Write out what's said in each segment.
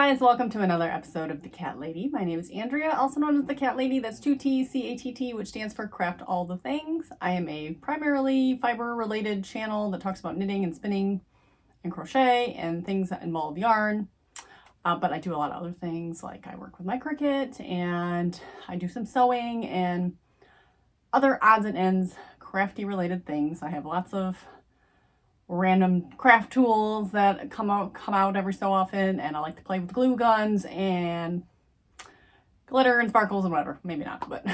guys, welcome to another episode of The Cat Lady. My name is Andrea, also known as The Cat Lady. That's 2 T's, CATT, which stands for Craft All the Things. I am a primarily fiber-related channel that talks about knitting and spinning and crochet and things that involve yarn. But I do a lot of other things, like I work with my Cricut and I do some sewing and other odds and ends, crafty-related things. I have lots of random craft tools that come out every so often, and I like to play with glue guns and glitter and sparkles and whatever. Maybe not, but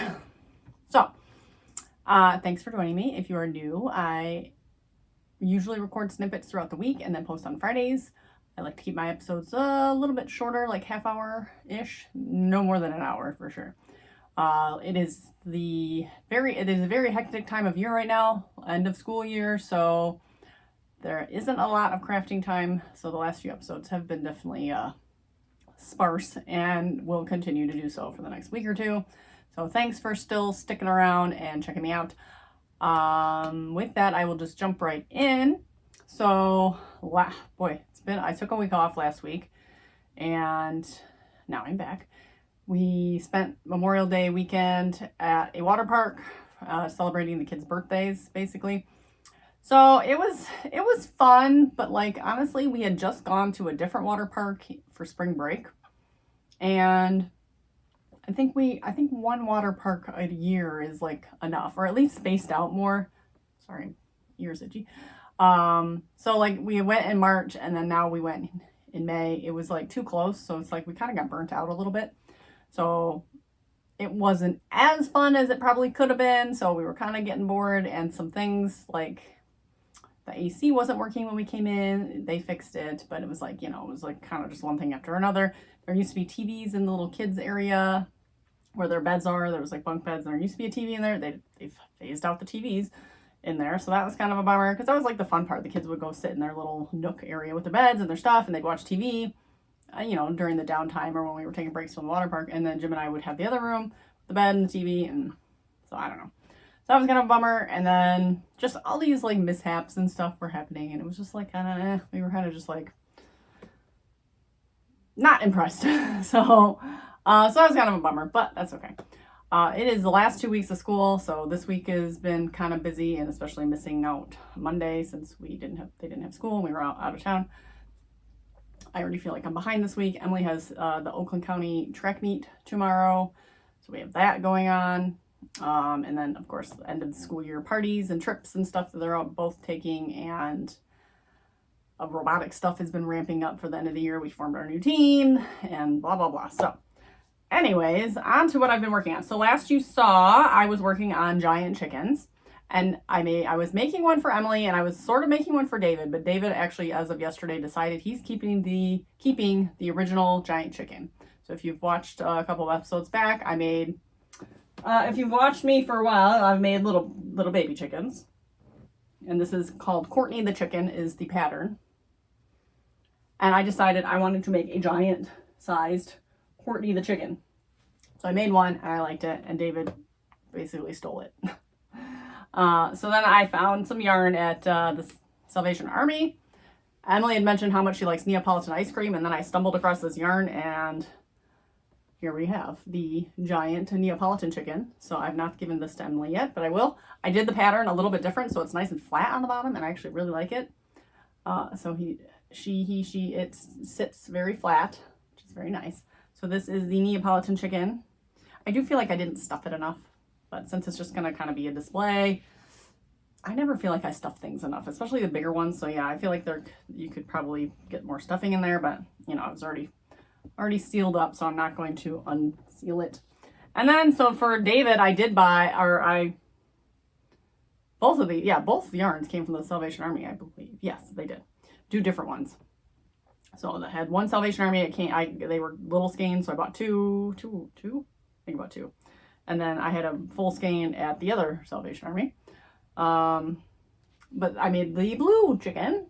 so thanks for joining me. If you are new, I usually record snippets throughout the week and then post on Fridays. I like to keep my episodes a little bit shorter, like half hour ish, no more than an hour for sure. It is a very hectic time of year right now, end of school year, so there isn't a lot of crafting time, so the last few episodes have been definitely sparse and will continue to do so for the next week or two. So thanks for still sticking around and checking me out. With that, I will just jump right in. So, I took a week off last week, and now I'm back. We spent Memorial Day weekend at a water park, celebrating the kids' birthdays, basically. So it was fun, but like honestly, we had just gone to a different water park for spring break, and I think one water park a year is like enough, or at least spaced out more. Sorry, ears itchy. So like we went in March, and then now we went in May. It was like too close, so it's like we kind of got burnt out a little bit. So it wasn't as fun as it probably could have been. So we were kind of getting bored, and some things like the AC wasn't working when we came in. They fixed it, but it was like, it was like kind of just one thing after another. There used to be TVs in the little kids area where their beds are. There was like bunk beds, and there used to be a TV in there. They've phased out the TVs in there. So that was kind of a bummer, because that was like the fun part. The kids would go sit in their little nook area with their beds and their stuff, and they'd watch TV, during the downtime or when we were taking breaks from the water park. And then Jim and I would have the other room, the bed and the TV. And so I don't know. So that was kind of a bummer. And then just all these like mishaps and stuff were happening, and it was just like kind of we were kind of just like not impressed. So that was kind of a bummer, but that's okay. It is the last 2 weeks of school, so this week has been kind of busy, and especially missing out Monday since they didn't have school and we were out of town. I already feel like I'm behind this week. Emily has the Oakland County track meet tomorrow, so we have that going on. And then of course the end of the school year parties and trips and stuff that they're all both taking, and robotic stuff has been ramping up for the end of the year. We formed our new team and blah blah blah. So anyways, on to what I've been working on. So last you saw, I was working on giant chickens, and I was making one for Emily, and I was sort of making one for David, but David actually, as of yesterday, decided he's keeping the original giant chicken. So if you've watched a couple of episodes back, if you've watched me for a while, I've made little baby chickens, and this is called Courtney the Chicken is the pattern. And I decided I wanted to make a giant sized Courtney the Chicken. So I made one, and I liked it, and David basically stole it. So then I found some yarn at the Salvation Army. Emily had mentioned how much she likes Neapolitan ice cream, and then I stumbled across this yarn, and here we have the giant Neapolitan chicken. So I've not given this to Emily yet, but I will. I did the pattern a little bit different, so it's nice and flat on the bottom, and I actually really like it. So it sits very flat, which is very nice. So this is the Neapolitan chicken. I do feel like I didn't stuff it enough, but since it's just going to kind of be a display, I never feel like I stuff things enough, especially the bigger ones. So yeah, I feel like you could probably get more stuffing in there, but it's already sealed up, so I'm not going to unseal it. And then, so for David, I did buy, both the yarns came from the Salvation Army, I believe. Yes, they did. Two different ones. So I had one Salvation Army. They were little skeins, so I bought two. I think about two. And then I had a full skein at the other Salvation Army. But I made the blue chicken,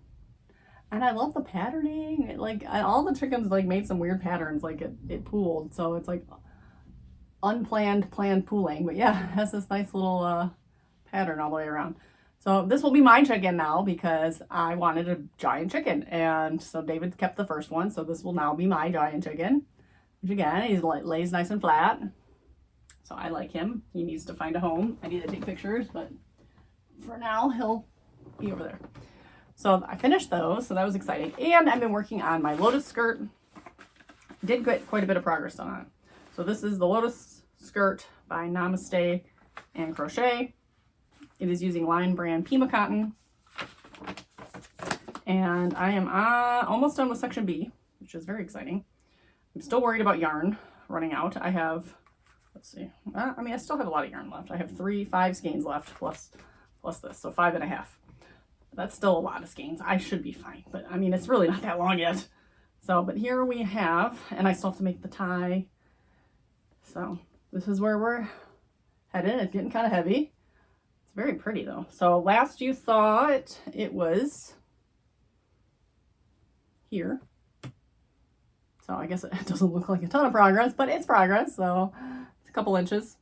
and I love the patterning. All the chickens made some weird patterns, it pooled. So it's like unplanned, planned pooling. But yeah, it has this nice little pattern all the way around. So this will be my chicken now because I wanted a giant chicken. And so David kept the first one. So this will now be my giant chicken. Which again, he lays nice and flat. So I like him. He needs to find a home. I need to take pictures, but for now he'll be over there. So I finished those. So that was exciting. And I've been working on my Lotus skirt. Did get quite a bit of progress on it. So this is the Lotus skirt by Namaste and Crochet. It is using Line Brand Pima cotton. And I am almost done with section B, which is very exciting. I'm still worried about yarn running out. I have, let's see, I mean, I still have a lot of yarn left. I have 5 skeins left plus this, so 5.5. That's still a lot of skeins. I should be fine, but I mean, it's really not that long yet. So, but here we have, and I still have to make the tie. So this is where we're headed. It's getting kind of heavy. It's very pretty though. So last you thought it was here. So I guess it doesn't look like a ton of progress, but it's progress. So it's a couple inches.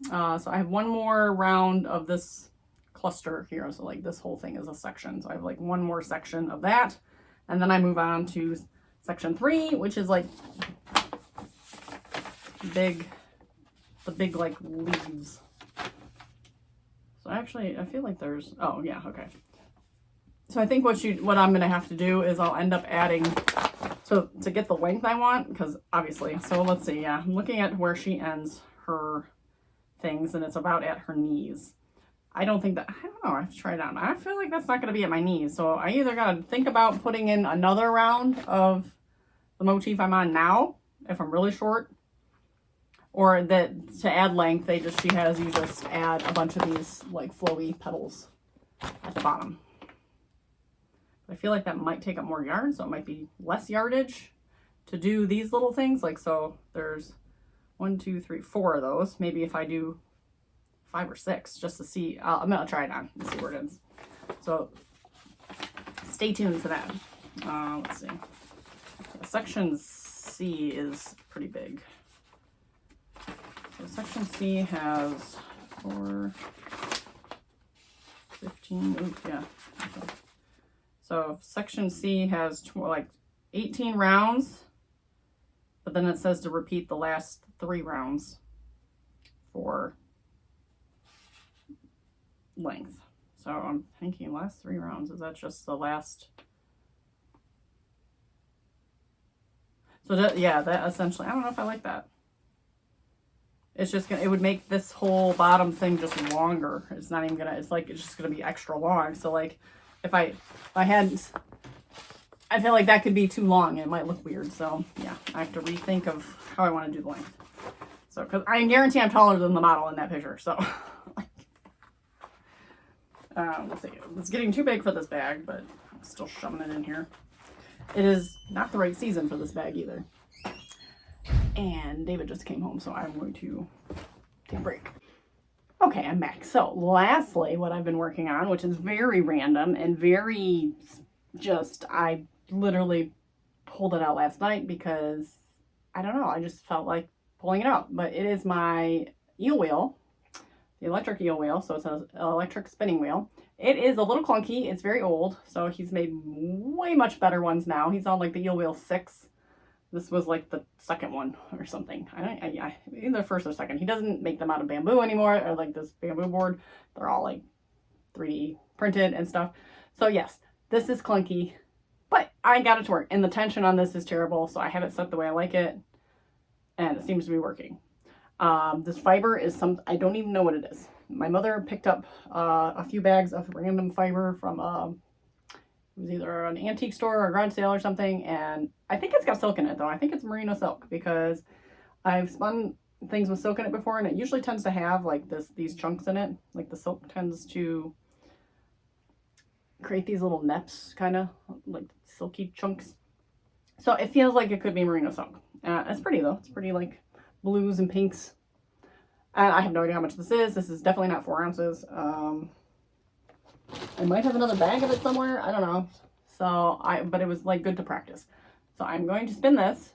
So I have one more round of this cluster here. So like this whole thing is a section. So I have like one more section of that. And then I move on to section 3, which is like the big like leaves. So actually I feel like there's, oh yeah, okay. So I think what I'm gonna have to do is I'll end up adding, so to get the length I want, because obviously, so let's see, yeah, I'm looking at where she ends her things and it's about at her knees. I don't think that, I don't know, I have to try it on. I feel like that's not gonna be at my knees. So I either gotta think about putting in another round of the motif I'm on now, if I'm really short, or that to add length, she has you just add a bunch of these like flowy petals at the bottom. I feel like that might take up more yarn, so it might be less yardage to do these little things. Like, so there's 1, 2, 3, 4 of those. Maybe if I do 5 or 6, just to see, I'm gonna try it on and see where it ends. So stay tuned for that. Let's see. Section C is pretty big. So section C has 4, 15, ooh, yeah. Okay. So section C has like 18 rounds, but then it says to repeat the last 3 rounds for length. So I'm thinking last 3 rounds, is that just the last? So that, yeah, that essentially, I don't know if I like that. It's just gonna, it would make this whole bottom thing just longer. It's not even gonna, it's like, it's just gonna be extra long. So like, if I hadn't, I feel like that could be too long and it might look weird. So yeah, I have to rethink of how I want to do the length. So, cause I can guarantee I'm taller than the model in that picture. So let's see, it's getting too big for this bag, but I'm still shoving it in here. It is not the right season for this bag either. And David just came home, so I'm going to take a break. Okay, I'm back. So lastly, what I've been working on, which is very random and very just, I literally pulled it out last night because, I don't know, I just felt like pulling it out. But it is my eel wheel, the electric eel wheel. So it's an electric spinning wheel. It is a little clunky. It's very old. So he's made way much better ones now. He's on like the eel wheel 6. This was like the second one or something. Either first or second. He doesn't make them out of bamboo anymore, or like this bamboo board. They're all like 3D printed and stuff. So yes, this is clunky, but I got it to work. And the tension on this is terrible, so I have it set the way I like it, and it seems to be working. This fiber is I don't even know what it is. My mother picked up a few bags of random fiber from it was either an antique store or a garage sale or something, and I think it's got silk in it though. I think it's merino silk because I've spun things with silk in it before, and it usually tends to have like these chunks in it. Like the silk tends to create these little neps, kind of like silky chunks. So it feels like it could be merino silk. It's pretty though. It's pretty like blues and pinks. And I have no idea how much this is. This is definitely not 4 ounces. I might have another bag of it somewhere. I don't know. So but it was like good to practice. So I'm going to spin this,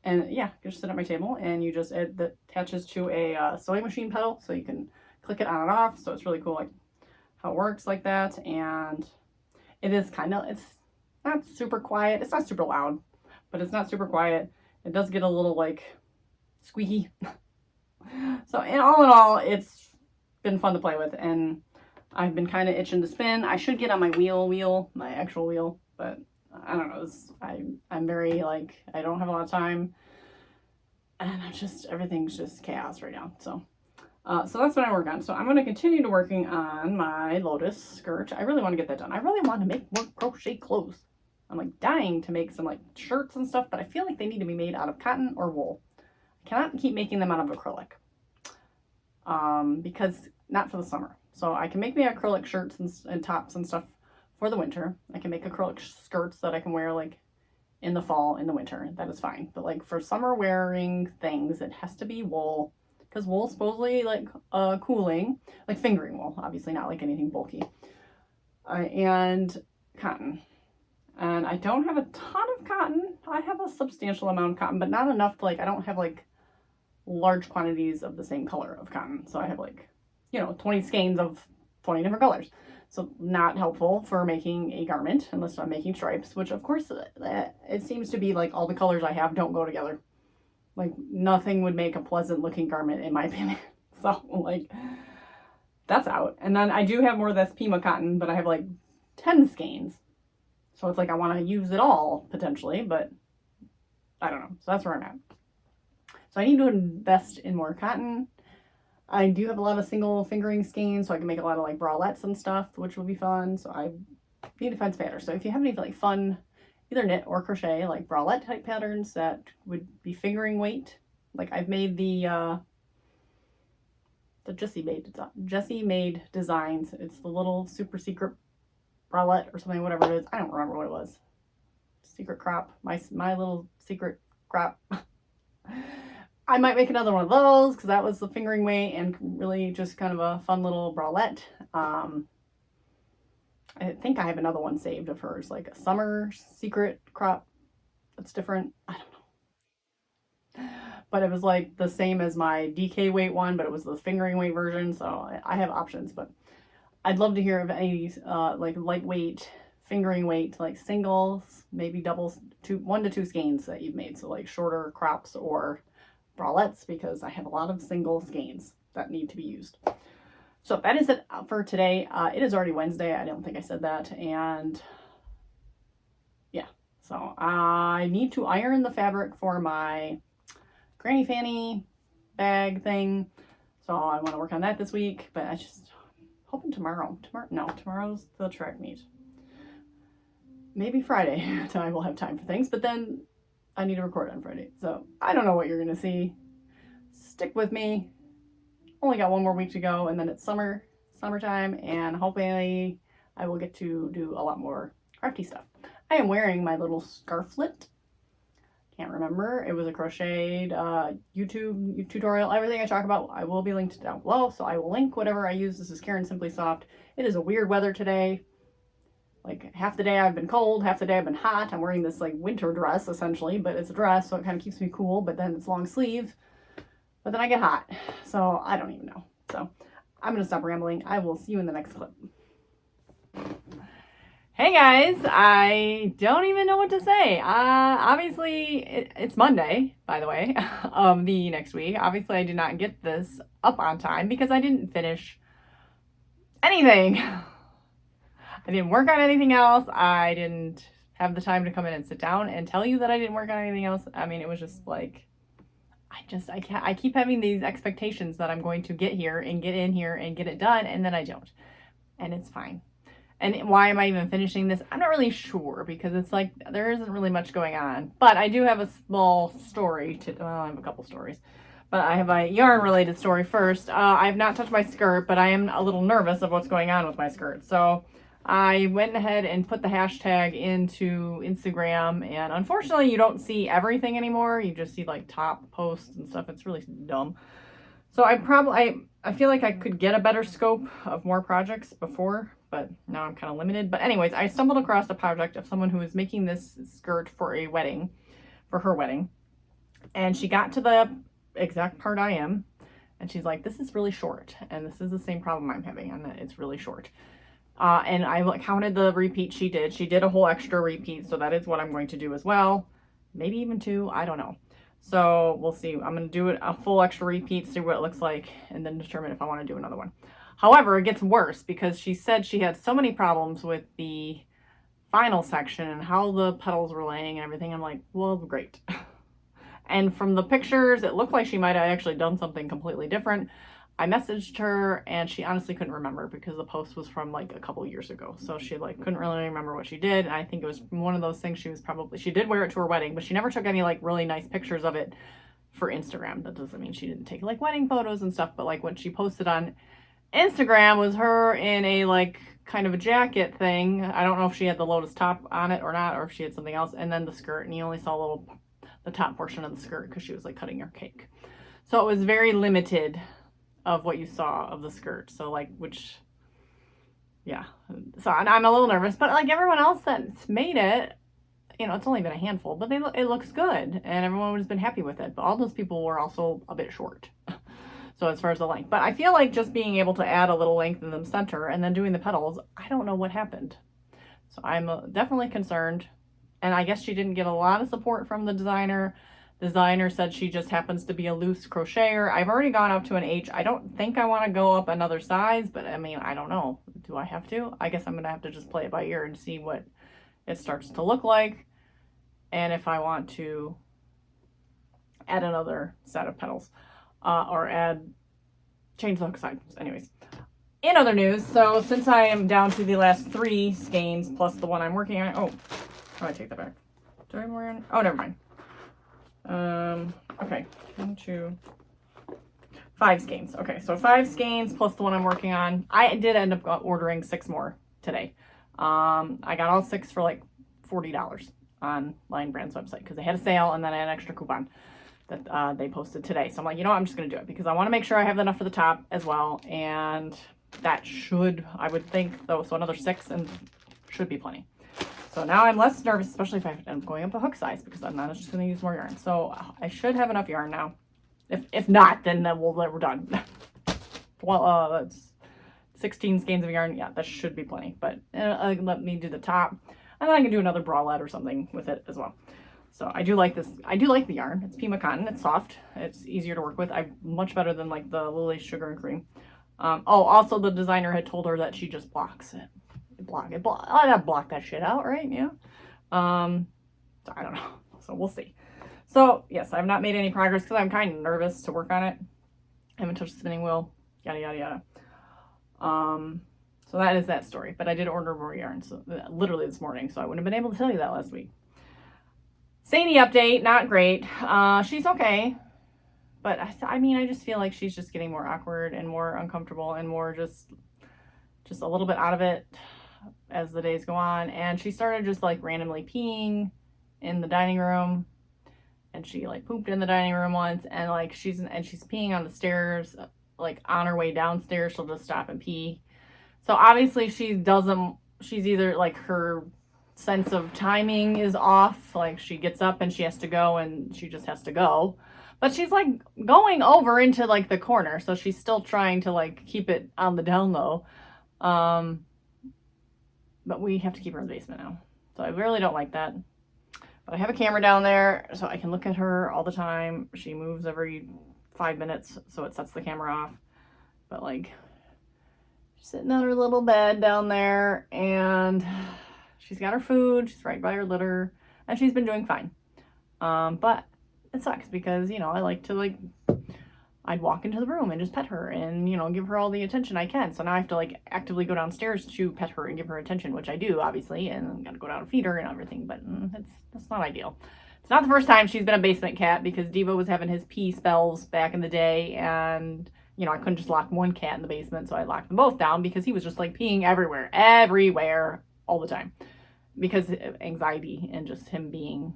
and yeah, just sit at my table, and you just, it attaches to a sewing machine pedal, so you can click it on and off. So it's really cool, like how it works like that. And it is kind of, it's not super quiet. It's not super loud, but it's not super quiet. It does get a little like squeaky. So in all, it's been fun to play with, and I've been kind of itching to spin. I should get on my my actual wheel, but I don't know. I'm very like, I don't have a lot of time, and everything's just chaos right now. So that's what I work on. So I'm going to continue to working on my Lotus skirt. I really want to get that done. I really want to make more crochet clothes. I'm like dying to make some like shirts and stuff, but I feel like they need to be made out of cotton or wool. I cannot keep making them out of acrylic. Because not for the summer. So I can make me acrylic shirts and tops and stuff for the winter. I can make acrylic skirts that I can wear like in the fall, in the winter. That is fine. But like for summer wearing things, it has to be wool, because wool's supposedly like cooling, like fingering wool, obviously not like anything bulky, and cotton. And I don't have a ton of cotton. I have a substantial amount of cotton, but not enough to like, I don't have like large quantities of the same color of cotton. So I have like, 20 skeins of 20 different colors. So not helpful for making a garment unless I'm making stripes, which of course it seems to be like all the colors I have don't go together. Like nothing would make a pleasant looking garment in my opinion. So like that's out. And then I do have more of this Pima cotton, but I have like 10 skeins. So it's like I want to use it all potentially, but I don't know. So that's where I'm at. So I need to invest in more cotton. I do have a lot of single fingering skeins, so I can make a lot of like bralettes and stuff, which will be fun. So I need to find some patterns. So if you have any like fun, either knit or crochet, like bralette type patterns that would be fingering weight, like I've made the Jessie made designs. It's the little super secret bralette or something, whatever it is. I don't remember what it was. Secret crop, my little secret crop. I might make another one of those because that was the fingering weight and really just kind of a fun little bralette. I think I have another one saved of hers, like a summer secret crop that's different. I don't know. But it was like the same as my DK weight one, but it was the fingering weight version. So I have options, but I'd love to hear of any like lightweight fingering weight, like singles, maybe doubles, 1 to 2 skeins that you've made. So like shorter crops or bralettes, because I have a lot of single skeins that need to be used. So that is it for today. It is already Wednesday. I don't think I said that. And yeah, so I need to iron the fabric for my granny fanny bag thing. So I want to work on that this week, but I just hoping tomorrow's the track meet. Maybe Friday I will have time for things, but then I need to record on Friday. So I don't know what you're going to see. Stick with me. Only got 1 more week to go, and then it's summertime, and hopefully I will get to do a lot more crafty stuff. I am wearing my little scarflet. Can't remember. It was a crocheted YouTube tutorial. Everything I talk about, I will be linked down below, so I will link whatever I use. This is Caron Simply Soft. It is a weird weather today. Like half the day I've been cold, half the day I've been hot. I'm wearing this like winter dress essentially, but it's a dress, so it kind of keeps me cool, but then it's long sleeve. But then I get hot, so I don't even know. So I'm going to stop rambling. I will see you in the next clip. Hey guys, I don't even know what to say. Obviously, it's Monday, by the way, the next week. Obviously, I did not get this up on time because I didn't finish anything. I didn't work on anything else. I didn't have the time to come in and sit down and tell you that I didn't work on anything else. I mean, it was just like, I keep having these expectations that I'm going to get here and get in here and get it done, and then I don't. And it's fine. And why am I even finishing this? I'm not really sure, because it's like, there isn't really much going on. But I do have a small story well, I have a couple stories. But I have a yarn related story first. I have not touched my skirt, but I am a little nervous of what's going on with my skirt. So I went ahead and put the hashtag into Instagram, and unfortunately you don't see everything anymore. You just see like top posts and stuff. It's really dumb. So I feel like I could get a better scope of more projects before, but now I'm kind of limited. But anyways, I stumbled across a project of someone who was making this skirt for a wedding, for her wedding. And she got to the exact part I am. And she's like, this is really short. And this is the same problem I'm having, and it's really short. And I counted the repeats she did. She did a whole extra repeat, so that is what I'm going to do as well. Maybe even 2, I don't know. So we'll see. I'm going to do a full extra repeat, see what it looks like, and then determine if I want to do another one. However, it gets worse because she said she had so many problems with the final section and how the petals were laying and everything. I'm like, well, great. And from the pictures, it looked like she might have actually done something completely different. I messaged her and she honestly couldn't remember because the post was from like a couple years ago. So she like couldn't really remember what she did. And I think it was one of those things she did wear it to her wedding, but she never took any like really nice pictures of it for Instagram. That doesn't mean she didn't take like wedding photos and stuff, but like what she posted on Instagram was her in a like kind of a jacket thing. I don't know if she had the Lotus top on it or not, or if she had something else. And then the skirt, and you only saw the top portion of the skirt because she was like cutting her cake. So it was very limited of what you saw of the skirt. So like, which, yeah. So I'm a little nervous, but like everyone else that's made it, you know, it's only been a handful, but it looks good and everyone has been happy with it. But all those people were also a bit short. So as far as the length, but I feel like just being able to add a little length in the center and then doing the petals, I don't know what happened. So I'm definitely concerned. And I guess she didn't get a lot of support from the designer. The designer said she just happens to be a loose crocheter. I've already gone up to an H. I don't think I want to go up another size, but I mean, I don't know. Do I have to? I guess I'm going to have to just play it by ear and see what it starts to look like. And if I want to add another set of petals or change the hook size. Anyways, in other news, so since I am down to the last 3 skeins plus the one I'm working on. Oh, I take that back. Do I have more in? Oh, never mind. Okay, 1, 2, 5 skeins. Okay, so 5 skeins plus the one I'm working on. I did end up ordering 6 more today. I got all 6 for like $40 on Lion Brand's website because they had a sale and then I had an extra coupon that they posted today. So I'm like, you know what, I'm just going to do it because I want to make sure I have enough for the top as well. And that should, I would think, though, so another 6 and should be plenty. So now I'm less nervous, especially if I'm going up a hook size because I'm not just going to use more yarn. So I should have enough yarn now. If not, then we're done. Well, that's 16 skeins of yarn. Yeah, that should be plenty. But let me do the top. And then I can do another bralette or something with it as well. So I do like this. I do like the yarn. It's Pima cotton. It's soft. It's easier to work with. Much better than like the Lily Sugar and Cream. Also the designer had told her that she just blocks it. I gotta block that shit out, right? Yeah. So I don't know. So we'll see. So yes, I've not made any progress because I'm kind of nervous to work on it. I haven't touched the spinning wheel. Yada yada yada. So that is that story. But I did order more yarn, so literally this morning. So I wouldn't have been able to tell you that last week. Sadie update, not great. She's okay. But I mean, I just feel like she's just getting more awkward and more uncomfortable and more just a little bit out of it as the days go on. And she started just like randomly peeing in the dining room. And she like pooped in the dining room once. And like she's peeing on the stairs, like on her way downstairs. She'll just stop and pee. So obviously she's either like her sense of timing is off. Like she gets up and she has to go and she just has to go. But she's like going over into like the corner. So she's still trying to like keep it on the down low. But we have to keep her in the basement now. So I really don't like that. But I have a camera down there so I can look at her all the time. She moves every 5 minutes, so it sets the camera off. But like, she's sitting on her little bed down there and she's got her food. She's right by her litter and she's been doing fine. But it sucks because, you know, I like to like, I'd walk into the room and just pet her and, you know, give her all the attention I can. So now I have to like actively go downstairs to pet her and give her attention, which I do obviously, and I'm gonna go down and feed her and everything, but that's not ideal. It's not the first time she's been a basement cat because Devo was having his pee spells back in the day and, you know, I couldn't just lock one cat in the basement, so I locked them both down because he was just like peeing everywhere, all the time because of anxiety and just him being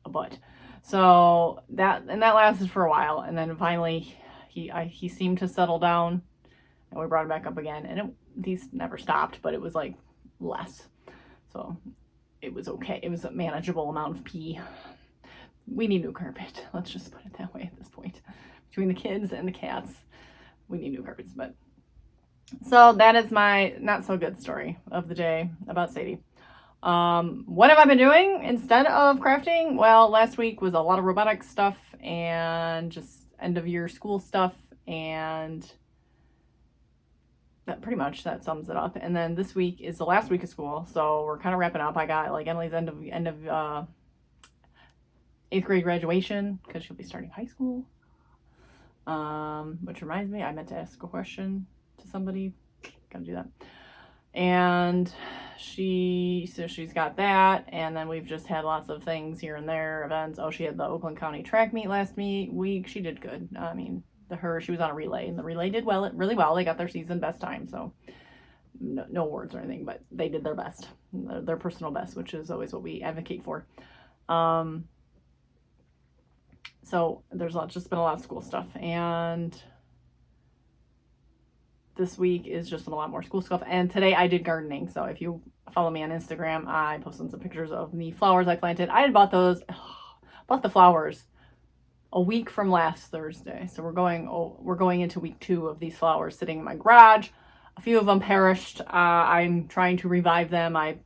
a butt. So that lasted for a while, and then finally he seemed to settle down, and we brought him back up again, and these never stopped, but it was like less. So it was okay. It was a manageable amount of pee. We need new carpet. Let's just put it that way at this point. Between the kids and the cats, we need new carpets. But so that is my not so good story of the day about Sadie. What have I been doing instead of crafting? Well, last week was a lot of robotics stuff and just end of year school stuff, and that pretty much that sums it up. And then this week is the last week of school, so we're kind of wrapping up. I got like Emily's end of 8th grade graduation because she'll be starting high school. Which reminds me, I meant to ask a question to somebody. Gotta do that. And she's got that, and then we've just had lots of things here and there, events. Oh, she had the Oakland County track meet last week. She did good. I mean, she was on a relay, and the relay did really well. They got their season best time, so no awards or anything, but they did their best, their personal best, which is always what we advocate for. So there's just been a lot of school stuff, and this week is just a lot more school stuff. And today I did gardening, so if you follow me on Instagram, I posted some pictures of the flowers I planted. I had bought the flowers a week from last Thursday, so we're going into week 2 of these flowers sitting in my garage. A few of them perished. I'm trying to revive them. I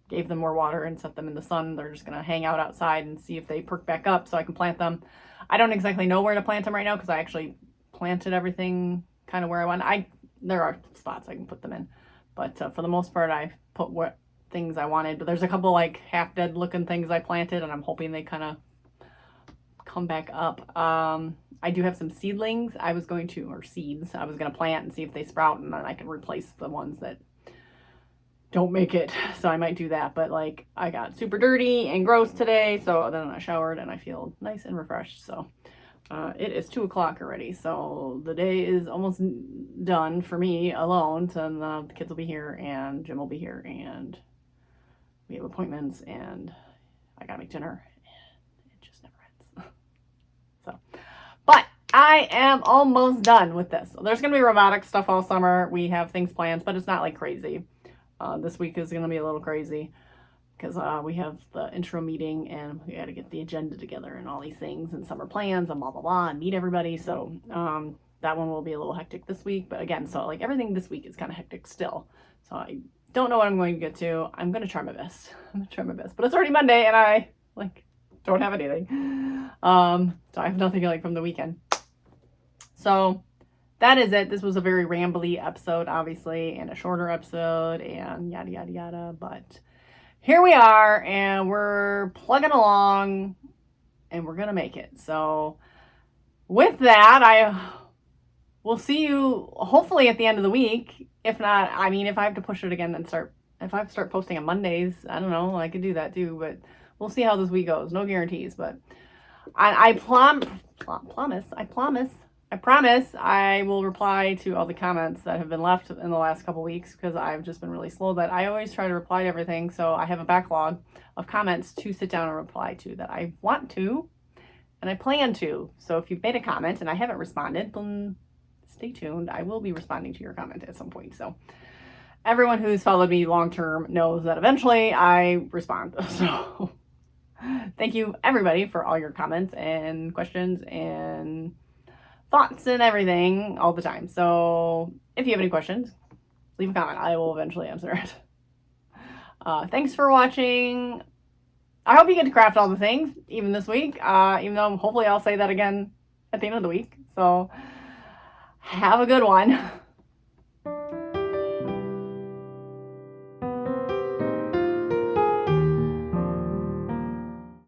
gave them more water and set them in the sun. They're just gonna hang out outside and see if they perk back up so I can plant them. I don't exactly know where to plant them right now because I actually planted everything kind of where I want. There are spots I can put them in, but for the most part, I put what things I wanted. But there's a couple like half dead looking things I planted, and I'm hoping they kind of come back up. I do have some seedlings or seeds I was going to plant and see if they sprout, and then I can replace the ones that don't make it. So I might do that. But like, I got super dirty and gross today, so then I showered and I feel nice and refreshed. So it is 2 o'clock already, so the day is almost done for me alone. So the kids will be here, and Jim will be here, and we have appointments, and I gotta make dinner, and it just never ends. So, but I am almost done with this. So there's gonna be robotic stuff all summer. We have things planned, but it's not like crazy. This week is gonna be a little crazy because we have the intro meeting, and we got to get the agenda together and all these things and summer plans and blah, blah, blah, and meet everybody. So that one will be a little hectic this week. But again, so like everything this week is kind of hectic still. So I don't know what I'm going to get to. I'm going to try my best. But it's already Monday, and I don't have anything. So I have nothing like from the weekend. So that is it. This was a very rambly episode, obviously, and a shorter episode, and yada, yada, yada. But here we are, and we're plugging along, and we're going to make it. So with that, I will see you hopefully at the end of the week. If not, I mean, if I have to push it again and if I start posting on Mondays, I don't know, I could do that too, but we'll see how this week goes. No guarantees, but I promise I will reply to all the comments that have been left in the last couple weeks, because I've just been really slow. But I always try to reply to everything, so I have a backlog of comments to sit down and reply to that I want to and I plan to. So if you've made a comment and I haven't responded, then stay tuned. I will be responding to your comment at some point. So everyone who's followed me long term knows that eventually I respond. So thank you everybody for all your comments and questions and thoughts and everything all the time. So if you have any questions, leave a comment. I will eventually answer it. Thanks for watching. I hope you get to craft all the things, even this week, even though hopefully I'll say that again at the end of the week. So have a good one.